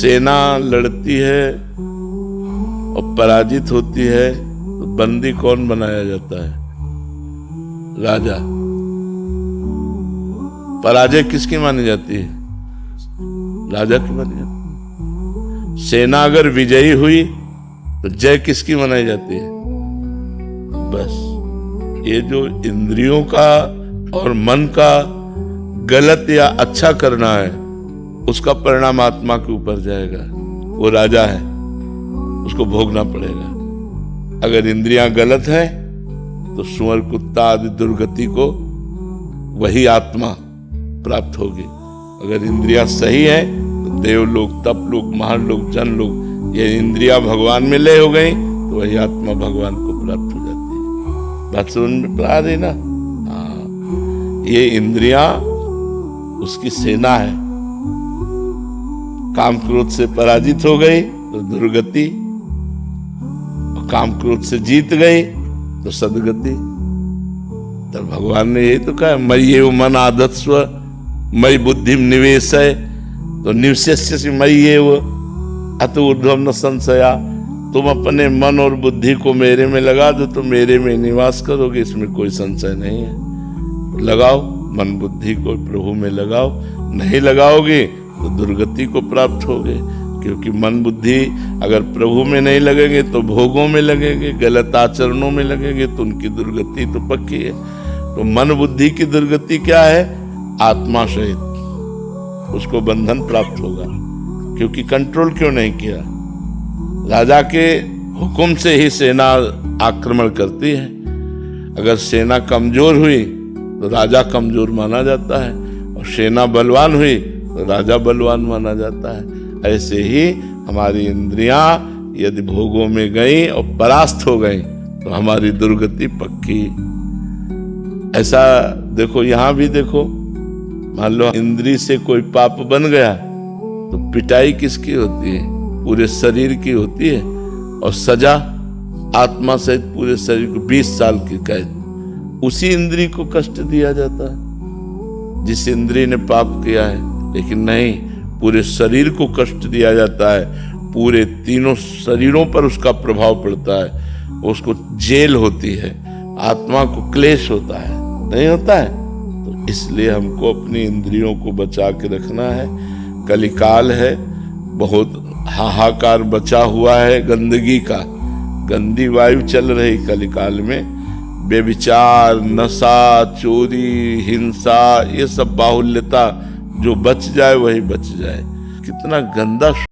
सेना लड़ती है और पराजित होती है तो बंदी कौन बनाया जाता है? राजा। पराजय किसकी मानी जाती है? राजा की मानी जाती है। सेना अगर विजयी हुई तो जय किसकी मनाई जाती है? बस ये जो इंद्रियों का और मन का गलत या अच्छा करना है उसका परिणाम आत्मा के ऊपर जाएगा। वो राजा है, उसको भोगना पड़ेगा। अगर इंद्रियां गलत है तो सुअर कुत्ता आदि दुर्गति को वही आत्मा प्राप्त होगी। अगर इंद्रियां सही है तो देवलोक, तपलोक, महालोक, जनलोक, ये इंद्रियां भगवान में लय हो गई तो वही आत्मा भगवान को प्राप्त हो जाती है। बात समझ में आ रही ना? हाँ, ये इंद्रियां उसकी सेना है। काम क्रोध से पराजित हो गई तो दुर्गति, और काम क्रोध से जीत गई तो सदगति। तो भगवान ने यही तो कहा, मय्येव मन आधत्स्व मयि बुद्धिम निवेशय। तो निवशस्यसि मय्येव अतो ऊर्ध्वं न संशया। तुम अपने मन और बुद्धि को मेरे में लगा दो तो मेरे में निवास करोगे, इसमें कोई संशय नहीं है। लगाओ मन बुद्धि को प्रभु में लगाओ, नहीं लगाओगे तो दुर्गति को प्राप्त होगे। क्योंकि मन बुद्धि अगर प्रभु में नहीं लगेंगे तो भोगों में लगेंगे, गलत आचरणों में लगेंगे तो उनकी दुर्गति तो पक्की है। तो मन बुद्धि की दुर्गति क्या है? आत्मा सहित उसको बंधन प्राप्त होगा। क्योंकि कंट्रोल क्यों नहीं किया? राजा के हुक्म से ही सेना आक्रमण करती है। अगर सेना कमजोर हुई तो राजा कमजोर माना जाता है, और सेना बलवान हुई तो राजा बलवान माना जाता है। ऐसे ही हमारी इंद्रियां यदि भोगों में गई और परास्त हो गई तो हमारी दुर्गति पक्की। ऐसा देखो, यहां भी देखो, मान लो इंद्री से कोई पाप बन गया तो पिटाई किसकी होती है? पूरे शरीर की होती है, और सजा आत्मा सहित पूरे शरीर को 20 साल की कैद। उसी इंद्री को कष्ट दिया जाता है जिस इंद्री ने पाप किया है। लेकिन नहीं, पूरे शरीर को कष्ट दिया जाता है, पूरे तीनों शरीरों पर उसका प्रभाव पड़ता है। उसको जेल होती है, आत्मा को क्लेश होता है, नहीं होता है? तो इसलिए हमको अपनी इंद्रियों को बचा के रखना है। कलिकाल है, बहुत हाहाकार बचा हुआ है गंदगी का, गंदी वायु चल रही कलिकाल में। बेविचार, नशा, चोरी, हिंसा, ये सब बाहुल्यता, जो बच जाए वही बच जाए। कितना गंदा